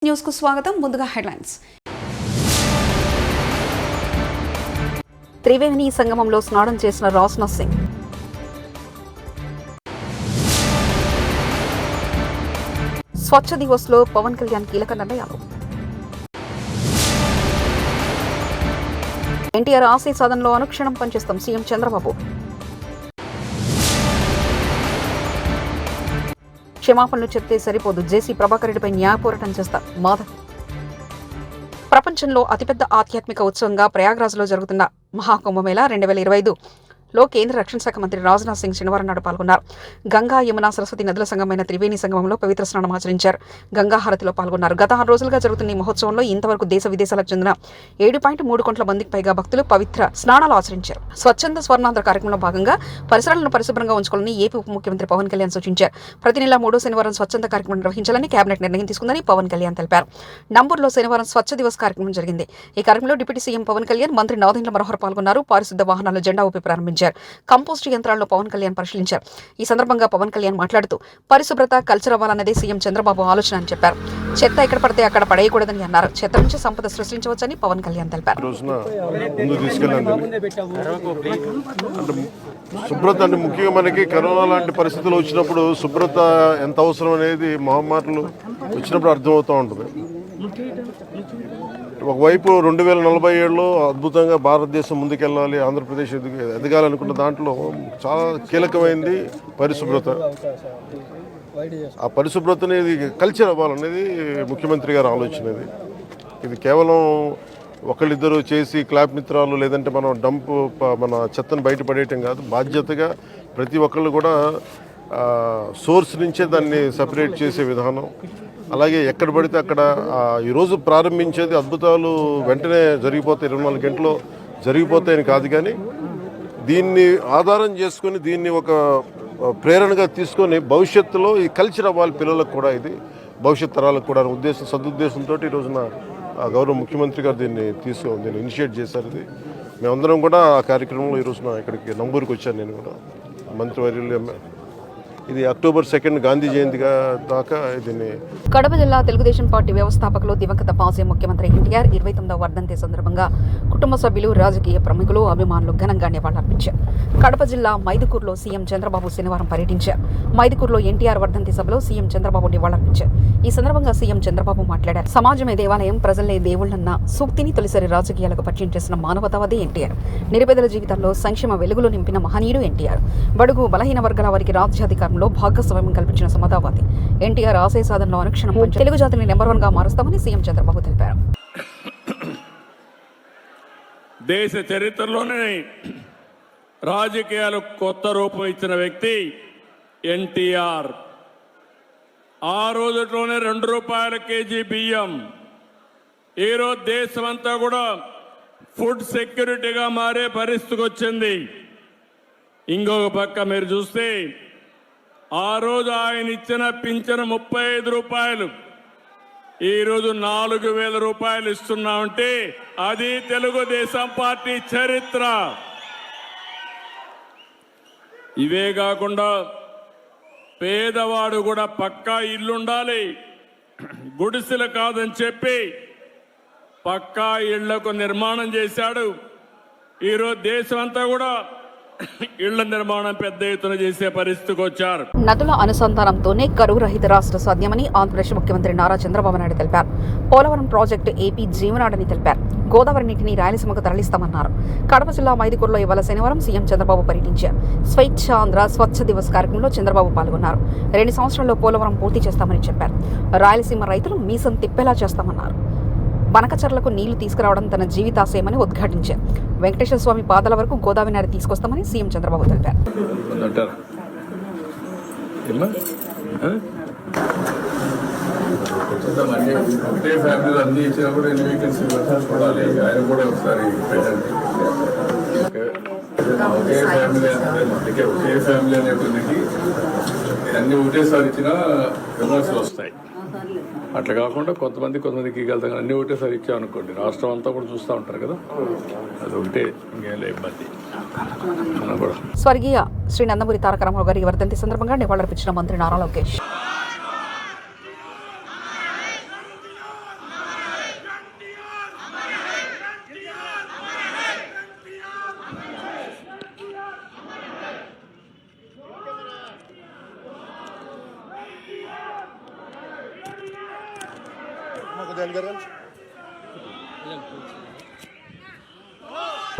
News కు స్వాగతం. ముందుగా హెడ్లైన్స్. త్రివేణి సంగమంలో స్నానం చేసిన రాజ్నాథ్ సింగ్. స్వచ్ఛ దివస్ లో పవన్ కళ్యాణ్ కీలక నిర్ణయాలు. ఎన్టీఆర్ ఆశయ సాధనలో అనుక్షణం పనిచేస్తాం సీఎం చంద్రబాబు. క్షమాపణలు చెప్తే సరిపోదు, జేసీ ప్రభాకర్ రెడ్డిపై న్యాయ పోరాటం చేస్తా మాధవ్. ప్రపంచంలో అతిపెద్ద ఆధ్యాత్మిక ఉత్సవంగా ప్రయాగ్రాజ్లో జరుగుతున్న మహాకుంభమేళా 2025లో కేంద్ర రక్షణ శాఖ మంత్రి రాజ్నాథ్ సింగ్ శనివారం నాడు పాల్గొన్నారు. గంగా, యమున, సరస్వతి నదుల సంగమైన త్రివేణి సంగమంలో పవిత్ర స్నానం ఆచరించారు. గంగా హారతిలో పాల్గొన్నారు. గత 6 రోజులుగా జరుగుతున్న ఈ మహోత్సవంలో ఇంతవరకు దేశ విదేశాలకు చెందిన 7.3 కోట్ల మందికి పైగా భక్తులు పవిత్ర స్నానాలు ఆచరించారు. స్వచ్ఛంద స్వర్ణాంధ్ర కార్యక్రమంలో భాగంగా పరిసరాలను పరిశుభ్రంగా ఉంచుకోవాలని ఏపీ ఉప ముఖ్యమంత్రి పవన్ కళ్యాణ్ సూచించారు. ప్రతి నెల 3వ శనివారం స్వచ్ఛంద కార్యక్రమం నిర్వహించాలని కేబినెట్ నిర్ణయం తీసుకుందని పవన్ కళ్యాణ్ తెలిపారు. నంబూరులో శనివారం స్వచ్ఛ దివస్ కార్యక్రమం జరిగింది. ఈ కార్యక్రమంలో డిప్యూటీ సీఎం పవన్ కళ్యాణ్, మంత్రి నాదెండ్ల మనోహర్ పాల్గొన్నారు. పారిశుద్ధ వాహనాలు జెండా ఊపి ప్రారంభించారు. కంపోస్ట్ యంత్రాలను పవన్ కళ్యాణ్ పరిశీలించారు. ఈ సందర్భంగా పవన్ కళ్యాణ్ మాట్లాడుతూ పరిశుభ్రత కల్చర్ అవ్వాలన్నదే సీఎం చంద్రబాబు ఆలోచన అని చెప్పారు. చెత్త ఎక్కడ పడితే అక్కడ పడేయకూడదని అన్నారు. చెత్త నుంచి సంపద సృష్టించవచ్చని పవన్ కళ్యాణ్ తెలిపారు. శుభ్రత అంటే ముఖ్యంగా మనకి కరోనా లాంటి పరిస్థితులు వచ్చినప్పుడు శుభ్రత ఎంత అవసరం అనేది మహమ్మారులు వచ్చినప్పుడు అర్థమవుతూ ఉంటుంది. ఒకవైపు 2047లో అద్భుతంగా భారతదేశం ముందుకెళ్ళాలి, ఆంధ్రప్రదేశ్ ఎదగాలనుకున్న దాంట్లో చాలా కీలకమైంది పరిశుభ్రత. ఆ పరిశుభ్రతని కల్చర్ అవ్వాలనేది ముఖ్యమంత్రి గారి ఆలోచన. ఇది కేవలం ఒకళ్ళిద్దరు చేసి క్లాప్ మిత్రాలు లేదంటే మనం మన చెత్తను బయటపడేయటం కాదు. బాధ్యతగా ప్రతి ఒక్కళ్ళు కూడా సోర్స్ నుంచే దాన్ని సపరేట్ చేసే విధానం. అలాగే ఎక్కడ పడితే అక్కడ ఈరోజు ప్రారంభించేది అద్భుతాలు వెంటనే జరిగిపోతాయి, 24 గంటల్లో జరిగిపోతాయని కాదు, కానీ దీన్ని ఆధారం చేసుకొని దీన్ని ఒక ప్రేరణగా తీసుకొని భవిష్యత్తులో ఈ కల్చర్ అవ్వాలి పిల్లలకు కూడా, ఇది భవిష్యత్ తరాలకు కూడా సదుద్దేశంతో ఈ రోజున గౌరవ ముఖ్యమంత్రి గారు దీన్ని ఇనిషియేట్ చేశారు. ఇది మేమందరం కూడా ఆ కార్యక్రమంలో ఈ రోజున ఇక్కడికి నంబూరుకి వచ్చాను. నేను కూడా మంత్రివర్యులు ఇది అక్టోబర్ 2 గాంధీ జయంతిగా దాకా దీన్ని. కడప జిల్లా తెలుగుదేశం పార్టీ వ్యవస్థాపకులు దివంగత మాజీ ముఖ్యమంత్రి ఎన్టీఆర్ 29వ వర్ధంతి సందర్భంగా కుటుంబ సభ్యులు, రాజకీయ ప్రముఖులు, అభిమానులు ఘనంగా నివాళులర్పించారు. కడప జిల్లా మైదుకూరులో సీఎం చంద్రబాబు శనివారం పర్యటించారు. మైదుకూరులో ఎన్టీఆర్ వర్ధంతి సభలో సీఎం చంద్రబాబు నివాళులర్పించారు. ఈ సందర్భంగా సీఎం చంద్రబాబు మాట్లాడారు. సమాజమే దేవాలయం, ప్రజలే దేవుళ్లన్న సూక్తిని తొలిసారి రాజకీయాలకు పరిచయం చేసిన మానవతావాది ఎన్టీఆర్. నిరుపేదల జీవితాల్లో సంక్షేమ వెలుగులు నింపిన మహనీయుడు ఎన్టీఆర్. బడుగు బలహీన వర్గాల వారికి రాజ్యాధికారంలో భాగస్వామ్యం కల్పించిన సమతావాది ఎన్టీఆర్. ఆశయ సాధనలో అనుక్షణం తెలుగు జాతిని నెంబర్ 1గా మారుస్తామని సీఎం చంద్రబాబు తెలిపారు. దేశ చరిత్రలోనే రాజకీయాలకు కొత్త రూపం ఇచ్చిన వ్యక్తి ఎన్టీఆర్. ఆ రోజుల్లోనే 2 రూపాయల కేజీ బియ్యం. ఈరోజు దేశమంతా కూడా ఫుడ్ సెక్యూరిటీగా మారే పరిస్థితికి వచ్చింది. ఇంకొక పక్క మీరు చూస్తే ఆ రోజు ఆయన ఇచ్చిన పింఛను 35 రూపాయలు, ఈరోజు 4,000 రూపాయలు ఇస్తున్నామంటే అది తెలుగుదేశం పార్టీ చరిత్ర. ఇవే కాకుండా పేదవాడు కూడా పక్కా ఇల్లుండాలి, గుడిసెలు కాదని చెప్పి పక్కా ఇళ్లకు నిర్మాణం చేశాడు. ఈరోజు దేశమంతా కూడా ఇళ్ల నిర్మాణం పెద్ద ఎత్తున చేసే పరిస్థితికి వచ్చారు. నదుల అనుసంధానంతోనే కరువు రహిత రాష్ట్ర సాధ్యమని ఆంధ్రప్రదేశ్ ముఖ్యమంత్రి నారా చంద్రబాబు నాయుడు తెలిపారు. పోలవరం ప్రాజెక్టు ఏపీ జీవనాడని తెలిపారు. గోదావరి నీటిని రాయలసీమకు తరలిస్తామన్నారు. కడప జిల్లా మైదుకూరులో ఇవాళ శనివారం సీఎం చంద్రబాబు పర్యటించారు. స్వచ్ఛ ఆంధ్ర స్వచ్ఛ దివస్ కార్యక్రమంలో చంద్రబాబు పాల్గొన్నారు. 2 సంవత్సరాల్లో పోలవరం పూర్తి చేస్తామని చెప్పారు. రాయలసీమ రైతులు మీసం తిప్పేలా చేస్తామన్నారు. బనకచర్లకు నీళ్లు తీసుకురావడం తన జీవితాశయమని ఉద్ఘాటించారు. వెంకటేశ్వర స్వామి పాదాల వరకు గోదావరి నది తీసుకొస్తామని సీఎం చంద్రబాబు తెలిపారు. అన్ని ఒకటేసారి ఇచ్చినా విమర్శలు వస్తాయి. అట్లా కాకుండా కొంతమందికి వెళ్తాం, అన్ని ఒకటేసారి ఇచ్చామనుకోండి రాష్ట్రం అంతా కూడా చూస్తూ ఉంటారు కదా, అది ఒకటే, ఇంకేం ఇబ్బంది. స్వర్గీయ శ్రీ నందమూరి తారక రామారావు గారి వర్ధంతి సందర్భంగా నివాళులర్పించిన మంత్రి నారా లోకేష్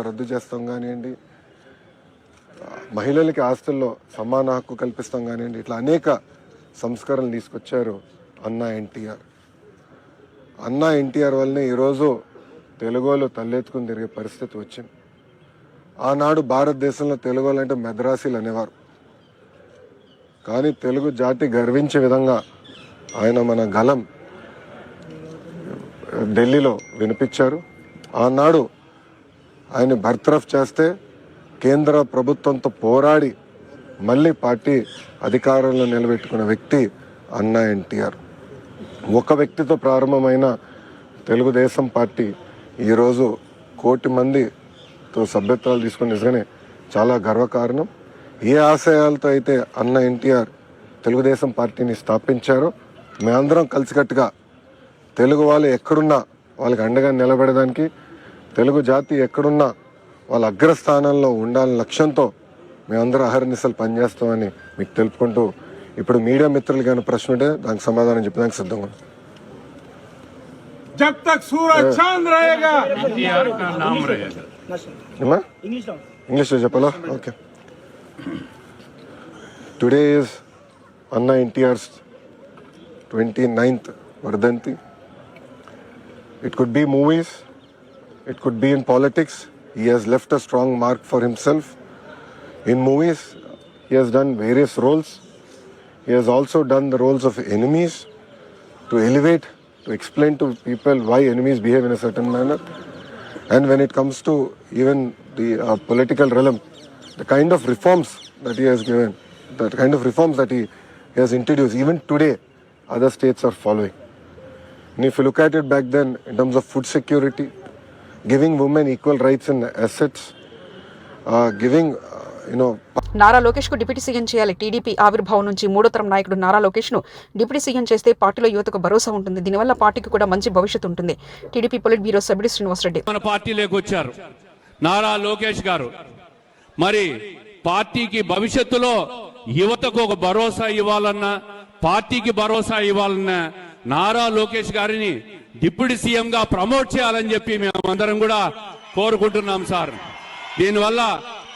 రద్దు చేస్తాం కానివ్వండి, మహిళలకి ఆస్తుల్లో సమాన హక్కు కల్పిస్తాం కానివ్వండి, ఇట్లా అనేక సంస్కరణలు తీసుకొచ్చారు అన్నా ఎన్టీఆర్. అన్నా ఎన్టీఆర్ వల్లనే ఈరోజు తెలుగులో తలెత్తుకుని తిరిగే పరిస్థితి వచ్చింది. ఆనాడు భారతదేశంలో తెలుగు అంటే మెద్రాసీలు అనేవారు. కానీ తెలుగు జాతి గర్వించే విధంగా ఆయన మన గలం ఢిల్లీలో వినిపించారు. ఆనాడు ఆయన బర్తరఫ్ చేస్తే కేంద్ర ప్రభుత్వంతో పోరాడి మళ్ళీ పార్టీ అధికారంలో నిలబెట్టుకున్న వ్యక్తి అన్నా ఎన్టీఆర్. ఒక వ్యక్తితో ప్రారంభమైన తెలుగుదేశం పార్టీ ఈరోజు 1 కోటి మందితో సభ్యత్వాలు తీసుకుని నిజంగానే చాలా గర్వకారణం. ఏ ఆశయాలతో అయితే అన్నా ఎన్టీఆర్ తెలుగుదేశం పార్టీని స్థాపించారో మేమందరం కలిసికట్టుగా తెలుగు వాళ్ళు ఎక్కడున్నా వాళ్ళకి అండగా నిలబడడానికి, తెలుగు జాతి ఎక్కడున్నా వాళ్ళ అగ్రస్థానంలో ఉండాలని లక్ష్యంతో మేమందరం అహర్నిశలు పనిచేస్తామని మీకు తెలుపుకుంటూ, ఇప్పుడు మీడియా మిత్రులు కానీ ప్రశ్న ఉంటే దానికి సమాధానం చెప్పడానికి సిద్ధంగా ఉన్నాం. जब तक सूरज चांद रहेगा एनटीआर का नाम रहेगा. ఇంగ్లీష్లో చెప్పాలా? ఓకే. టుడే ఈజ్ అన్నా ఎన్టీఆర్స్ 29th వర్ధంతి. It could be movies, it could be in politics. He has left a strong mark for himself. In movies, he has done various roles. He has also done the roles of enemies to elevate, to explain to people why enemies behave in a certain manner. And when it comes to even the political realm, the kind of reforms that he has given, the kind of reforms that he has introduced, even today, other states are following. And if you look at it back then, in terms of food security, giving women equal rights in assets, giving, Nara Lokesh కు deputy CM చేయాలి. TDP ఆవిర్భావం నుంచి 3వ తరం నాయకుడు నారా లోకేష్ ను deputy CM చేస్తే పార్టీలో యువతకు భరోసా ఉంటుంది. దీనివల్ల పార్టీకి కూడా మంచి భవిష్యత్తు ఉంటుంది. టీడీపీ పొలిట్ బ్యూరో సభ్యుడు శ్రీనివాసరెడ్డి. మన పార్టీలోకి వచ్చారు నారా లోకేష్ గారు. మరి పార్టీకి భవిష్యత్తులో యువతకు ఒక భరోసా ఇవ్వాలన్నా, పార్టీకి భరోసా ఇవ్వాలన్నా నారా లోకేష్ గారిని డిప్యూటీ సీఎం గా ప్రమోట్ చేయాలని చెప్పి మేమందరం కూడా కోరుకుంటున్నాం సార్. దీనివల్ల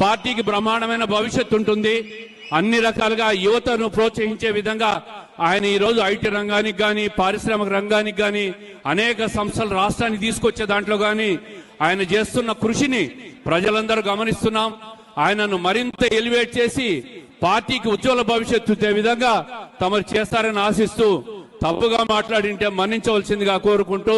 పార్టీకి బ్రహ్మాండమైన భవిష్యత్తు ఉంటుంది. అన్ని రకాలుగా యువతను ప్రోత్సహించే విధంగా ఆయన ఈరోజు ఐటీ రంగానికి కానీ, పారిశ్రామిక రంగానికి కానీ, అనేక సంస్థలు రాష్ట్రానికి తీసుకొచ్చే దాంట్లో కానీ ఆయన చేస్తున్న కృషిని ప్రజలందరూ గమనిస్తున్నాం. ఆయనను మరింత ఎలివేట్ చేసి పార్టీకి ఉజ్వల భవిష్యత్తు ఇచ్చే విధంగా తమరు చేస్తారని ఆశిస్తూ, తప్పుగా మాట్లాడింటే మన్నించవలసిందిగా కోరుకుంటూ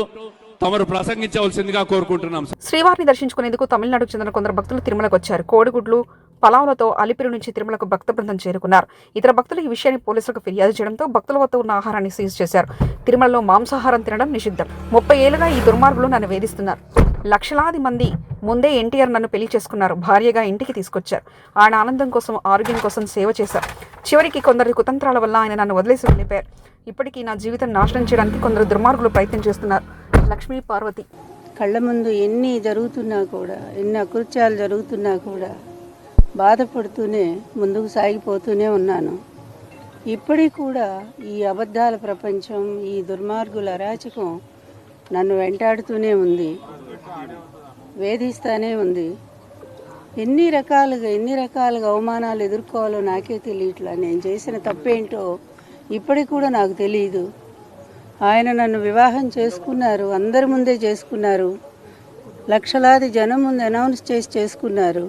తమరు ప్రసంగించవలసిందిగా కోరుకుంటున్నాం. శ్రీవారిని దర్శించుకునేందుకు తమిళనాడుకు చెందిన కొందరు భక్తులు తిరుమలకు వచ్చారు. కోడిగుడ్లు, పలావులతో అలిపిరి నుంచి తిరుమలకు భక్త బృందం చేరుకున్నారు. ఇతర భక్తులు ఈ విషయాన్ని పోలీసులకు ఫిర్యాదు చేయడంతో భక్తుల వద్ద ఉన్న ఆహారాన్ని సీజ్ చేశారు. తిరుమలలో మాంసాహారం తినడం నిషిద్ధం. 30 ఏళ్లుగా ఈ దుర్మార్గులు నన్ను వేధిస్తున్నారు. లక్షలాది మంది ముందే ఎన్టీఆర్ నన్ను పెళ్లి చేసుకున్నారు. భార్యగా ఇంటికి తీసుకొచ్చారు. ఆయన ఆనందం కోసం, ఆరోగ్యం కోసం సేవ చేశారు. చివరికి కొందరి కుతంత్రాల వల్ల ఆయన నన్ను వదిలేసి వెళ్ళిపోయారు. ఇప్పటికీ నా జీవితం నాశనం చేయడానికి కొందరు దుర్మార్గులు ప్రయత్నం చేస్తున్నారు. లక్ష్మీ పార్వతి. కళ్ళ ముందు ఎన్ని జరుగుతున్నా కూడా, ఎన్ని అకృత్యాలు జరుగుతున్నా కూడా బాధపడుతూనే ముందుకు సాగిపోతూనే ఉన్నాను. ఇప్పటికి కూడా ఈ అబద్ధాల ప్రపంచం, ఈ దుర్మార్గుల అరాచకం నన్ను వెంటాడుతూనే ఉంది, వేధిస్తూనే ఉంది. ఎన్ని రకాలుగా అవమానాలు ఎదుర్కోవాలో నాకే తెలియట్లా. నేను చేసిన తప్పేంటో ఇప్పటికి కూడా నాకు తెలియదు. ఆయన నన్ను వివాహం చేసుకున్నారు, అందరి ముందే చేసుకున్నారు, లక్షలాది జనం ముందు అనౌన్స్ చేసి చేసుకున్నారు.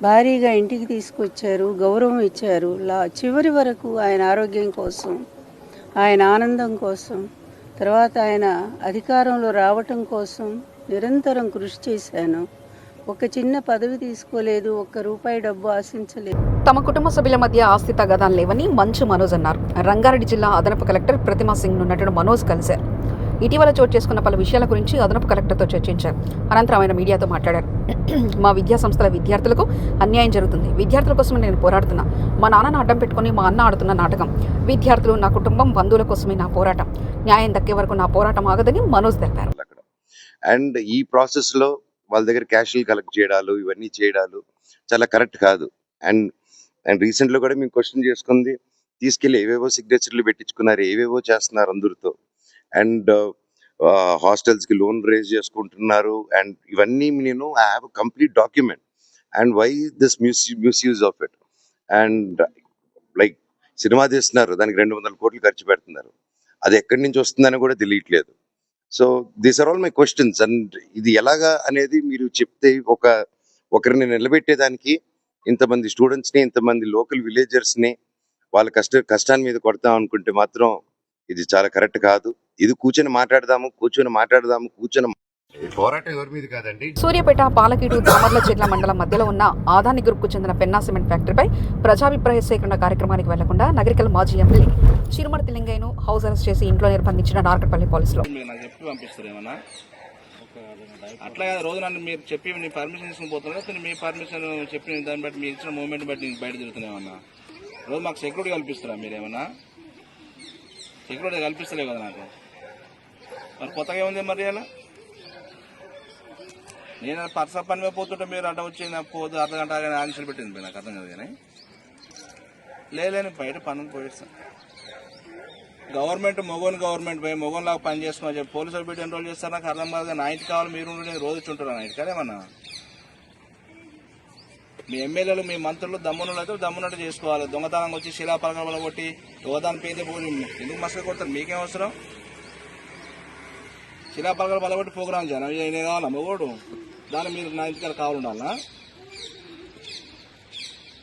భారీగా ఇంటికి తీసుకొచ్చారు, గౌరవం ఇచ్చారు. చివరి వరకు ఆయన ఆరోగ్యం కోసం, ఆయన ఆనందం కోసం, తర్వాత ఆయన అధికారంలో రావటం కోసం నిరంతరం కృషి చేశాను. ఒక చిన్న పదవి తీసుకోలేదు, ₹1 డబ్బు ఆశించలేదు. తమ కుటుంబ సభ్యుల మధ్య ఆస్తి తగాదాలు లేవని మంచు మనోజ్ అన్నారు. రంగారెడ్డి జిల్లా అదనపు కలెక్టర్ ప్రతిమా సింగ్ ను నటుడు మనోజ్ కలిశారు. ఇటీవల చోటు చేసుకున్న పలు విషయాల గురించి అదనపు కలెక్టర్తో చర్చించారు. అనంతరం ఆయన మీడియాతో మాట్లాడారు. మా విద్యా సంస్థల విద్యార్థులకు అన్యాయం జరుగుతుంది. విద్యార్థుల కోసమే నేను పోరాడుతున్నా. మా నాన్నను అడ్డం పెట్టుకుని మా అన్న ఆడుతున్న నాటకం. విద్యార్థులు, నా కుటుంబం, బంధువుల కోసమే నా పోరాటం. న్యాయం దక్కే వరకు నా పోరాటం ఆగదని మనోజ్ తెలిపారు. అండ్ ఈ ప్రాసెస్ లో వాళ్ళ దగ్గర క్యాష్లు కలెక్ట్ చేయడాలు, ఇవన్నీ చేయడాలు చాలా కరెక్ట్ కాదు. అండ్ రీసెంట్ లో కూడా మేము క్వశ్చన్ చేసుకుంది, తీసుకెళ్లి ఏవేవో సిగ్నేచర్లు పెట్టించుకున్నారు, ఏవేవో చేస్తున్నారు అందరితో. అండ్ హాస్టల్స్కి లోన్ రేజ్ చేసుకుంటున్నారు. అండ్ ఇవన్నీ నేను I have complete document. And why this misuse of it? And like cinema తీస్తున్నారు, దానికి 200 కోట్లు ఖర్చు పెడుతున్నారు, అది ఎక్కడి నుంచి వస్తుందని కూడా తెలియట్లేదు. So these are all my questions. And ఇది ఎలాగా అనేది మీరు చెప్తే ఒకరిని నిలబెట్టేదానికి ఇంతమంది స్టూడెంట్స్ని, ఇంతమంది లోకల్ విలేజర్స్ని వాళ్ళ కష్టాన్ని మీద కొడతాం అనుకుంటే మాత్రం ఇది చాలా కరెక్ట్ కాదు. ఇది కూర్చొని మాట్లాడదాము పోరాటం ఎవరి మీద కాదండి. సూర్యాపేట, పాలకీడు, దామర్లచెర్ల మండలం మధ్యలో ఉన్న ఆదాని గ్రూప్కు చెందిన పెన్నా సిమెంట్ ఫ్యాక్టరీపై ప్రజాభిప్రాయ సేకరణ కార్యక్రమానికి వెళ్లకుండా నగరికల్ మాజీ ఎమ్మెల్యే చిరుమర్తి లింగయ్యను హౌస్ అరెస్ట్ చేసి ఇంట్లో నిర్బంధించిన నార్కట్పల్లి పోలీసులు. అట్లా కాదు, రోజు నన్ను మీరు చెప్పి నీ పర్మిషన్ తీసుకుని పోతున్నా, మీ పర్మిషన్ చెప్పిన దాన్ని బట్టి మీరు ఇచ్చిన మూమెంట్ బట్టి నేను బయట తిరుగుతున్నామన్నా. రోజు మాకు సెక్యూరిటీ కల్పిస్తారా మీరేమన్నా? సెక్యూరిటీ కల్పిస్తలే కదా నాకు. మరి కొత్తగా ఏముంది మరి అలా? నేను పర్స పని మీద పోతుంటే మీరు అడ్డ వచ్చి నాకు పోదు అర్ధగంట ఆన్సర్ పెట్టింది, నాకు అర్థం కాదు. కానీ లేని బయట పనులు పోయిస్తాను. గవర్నమెంట్ పోయి మొగోన్లాగా పని చేసుకోమని చెప్పి పోలీసులు పెట్టి ఎన్రోల్ చేస్తారు. నాకు అర్థం కాదు. నా ఇంటి కావాలి, మీరు నేను రోజు చుంటారా నా ఇంటి కాదేమన్నా? మీ ఎమ్మెల్యేలు, మీ మంత్రులు దమ్మునులు అయితే దమ్మునట్టు చేసుకోవాలి. దొంగతనంగా వచ్చి శిలాపలకల కొట్టి యువదాన్ని పేద పోయి ఎందుకు మసక కొడతారు? మీకేం అవసరం? శిలాపలకల బలగొట్టి ప్రోగ్రామ్ చేయాలి. నేను కావాలా మొగోడు? దాన్ని మీరు నా ఇంటికాడ కావాలండాలా?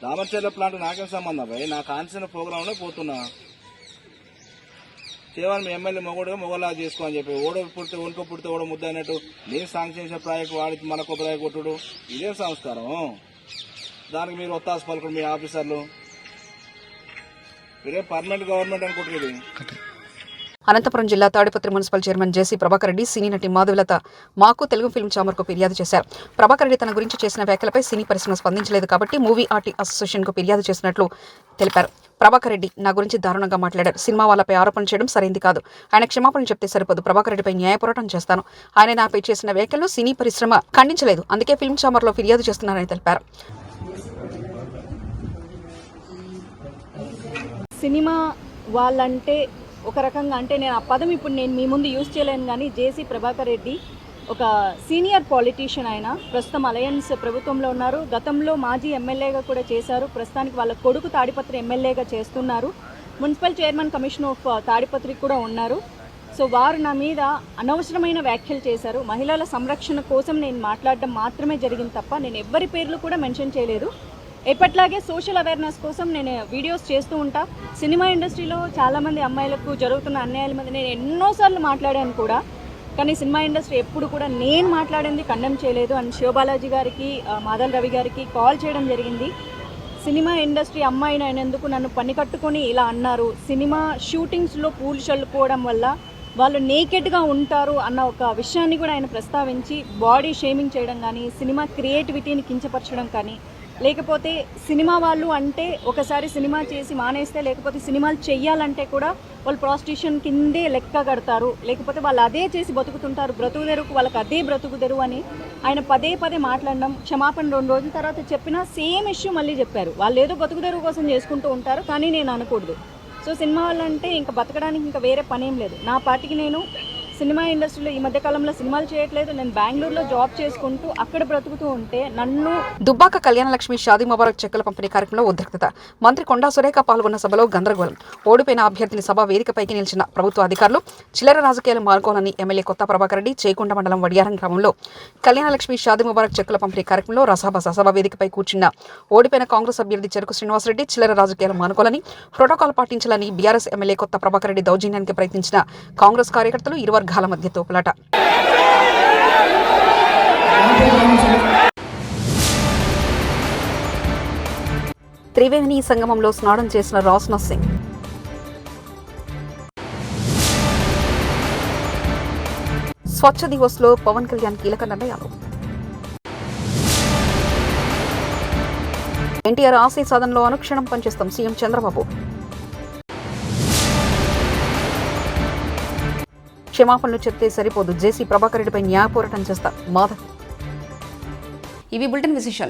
రామచర్ల ప్లాంట్ నాకేం సంబంధం భయ్? నా కాన్సిన ప్రోగ్రాంలో పోతున్నా. చేయాలి మీ ఎమ్మెల్యే మొగోలా చేసుకోని చెప్పి ఓడో పుడితే ఓడో ముద్ద అన్నట్టు నేను శాంక్షన్ చేసే ప్రాజెక్ట్ వాడికి మన కొబ్బరి కొట్టుడు ఇదేం సంస్కారం? దానికి మీరు ఒత్తాసు పలుకుడు మీ ఆఫీసర్లు. మీరే పర్మనెంట్ గవర్నమెంట్ అనుకుంటుంది. అనంతపురం జిల్లా తాడిపత్రి మున్సిపల్ చైర్మన్ జేసీ ప్రభాకర్ రెడ్డి సినీ నటి మాధవలత మాకు తెలుగు ఫిల్మ్ ఛాంబర్కు ఫిర్యాదు చేశారు. ప్రభాకర్ రెడ్డి తన గురించి చేసిన వ్యాఖ్యలపై సినీ పరిశ్రమ స్పందించలేదు కాబట్టి మూవీ ఆర్ట్ అసోసియేషన్కు ఫిర్యాదు చేసినట్లు తెలిపారు. ప్రభాకర్ రెడ్డి నా గురించి దారుణంగా మాట్లాడారు. సినిమా వాళ్ళపై ఆరోపణ చేయడం సరైంది కాదు. ఆయన క్షమాపణ చెప్తే సరిపోదు. ప్రభాకర్ రెడ్డిపై న్యాయ పోరాటం చేస్తాను. ఆయన నాపై చేసిన వ్యాఖ్యలను సినీ పరిశ్రమ ఖండించలేదు. అందుకే ఫిల్మ్ ఛాంబర్లో ఫిర్యాదు చేస్తున్నారని తెలిపారు. సినిమా వాళ్ళంటే ఒక రకంగా అంటే నేను ఆ పదం ఇప్పుడు నేను మీ ముందు యూజ్ చేయలేను. కానీ జేసీ ప్రభాకర్ రెడ్డి ఒక సీనియర్ పాలిటీషియన్. ఆయన ప్రస్తుతం అలయన్స్ ప్రభుత్వంలో ఉన్నారు. గతంలో మాజీ ఎమ్మెల్యేగా కూడా చేశారు. ప్రస్తుతానికి వాళ్ళ కొడుకు తాడిపత్రి ఎమ్మెల్యేగా చేస్తున్నారు. Municipal chairman commission of Tadipatri కూడా ఉన్నారు. సో వారు నా మీద అనవసరమైన వ్యాఖ్యలు చేశారు. మహిళల సంరక్షణ కోసం నేను మాట్లాడడం మాత్రమే జరిగింది తప్ప నేను ఎవ్వరి పేర్లు కూడా మెన్షన్ చేయలేదు. ఎప్పట్లాగే సోషల్ అవేర్నెస్ కోసం నేను వీడియోస్ చేస్తూ ఉంటా. సినిమా ఇండస్ట్రీలో చాలామంది అమ్మాయిలకు జరుగుతున్న అన్యాయాల మీద నేను ఎన్నోసార్లు మాట్లాడాను కూడా. కానీ సినిమా ఇండస్ట్రీ ఎప్పుడు కూడా నేను మాట్లాడింది కండెమ్ చేయలేదు. అండ్ శివబాలాజీ గారికి, మాధల్ రవి గారికి కాల్ చేయడం జరిగింది. సినిమా ఇండస్ట్రీ అమ్మాయిని అయినందుకు నన్ను పని కట్టుకొని ఇలా అన్నారు. సినిమా షూటింగ్స్లో పూలు చల్లుకోవడం వల్ల వాళ్ళు నేకెడ్గా ఉంటారు అన్న ఒక విషయాన్ని కూడా ఆయన ప్రస్తావించి బాడీ షేమింగ్ చేయడం కానీ, సినిమా క్రియేటివిటీని కించపరచడం కానీ, లేకపోతే సినిమా వాళ్ళు అంటే ఒకసారి సినిమా చేసి మానేస్తే, లేకపోతే సినిమాలు చెయ్యాలంటే కూడా వాళ్ళు ప్రాస్టిట్యూషన్ కిందే లెక్క కడతారు, లేకపోతే వాళ్ళు అదే చేసి బతుకుతుంటారు, బ్రతుకుదెరుకు వాళ్ళకి అదే బ్రతుకుదెరు అని ఆయన పదే మాట్లాడడం. క్షమాపణ 2 రోజుల తర్వాత చెప్పినా సేమ్ ఇష్యూ మళ్ళీ చెప్పారు. వాళ్ళు ఏదో బతుకుదెరువు కోసం చేసుకుంటూ ఉంటారు, కానీ నేను అనకూడదు. సో సినిమా వాళ్ళంటే ఇంకా బతకడానికి ఇంకా వేరే పనేం లేదు. నా పార్టీకి నేను సినిమా ఇండస్ట్రీలో ఈ మధ్యకాలంలో సినిమాలు చేయట్లేదు. నేను బెంగళూరులో జాబ్ చేసుకుంటూ అక్కడ బ్రతుకుతూ ఉంటే నన్ను దుబ్బాక కళ్యాణలక్ష్మి షాదీ ముబారక్ చెక్కుల పంపిణీ కార్యక్రమంలో ఉద్రిక్తత. మంత్రి కొండా సురేఖ పాల్గొన్న సభలో గందరగోళం. ఓడిపోయిన అభ్యర్థిని సభ వేదికపైకి నిలిచిన ప్రభుత్వ అధికారులు చిల్లర రాజకీయాలు మానుకోవాలని ఎమ్మెల్యే కొత్త ప్రభాకర్ రెడ్డి చేకొండ మండలం వడియారం గ్రామంలో కళ్యాణలక్ష్మి షాదీ ముబారక్ చెక్కుల పంపిణీ కార్యక్రమంలో రసాబస సభ వేదికపై కూర్చున్న ఓడిపోయిన కాంగ్రెస్ అభ్యర్థి చెరుకు శ్రీనివాసరెడ్డి చిల్లర రాజకీయాలు మానుకోవాలని, ప్రోటోకాల్ పాటించాలని బీఆర్ఎస్ ఎమ్మెల్యే కొత్త ప్రభాకర్ రెడ్డి దౌర్జన్యానికి ప్రయత్నించిన కాంగ్రెస్ కార్యకర్తలు ఇరు వర్గాల మధ్య తోపులాట. త్రివేణి సంగమంలో స్నానం చేసిన రాజ్నాథ్ సింగ్. స్వచ్ఛ దివస్లో పవన్ కళ్యాణ్ కీలక నిర్ణయాలు. ఎన్టీఆర్ ఆశయ సాధనలో అనుక్షణం పనిచేస్తాం సీఎం చంద్రబాబు. క్షమాపణలు చెప్తే సరిపోదు. జేసీ ప్రభాకర్ రెడ్డిపై న్యాయ పోరాటం చేస్తా మాధవ్. ఇవి బులెటిన్ విశేషాలు.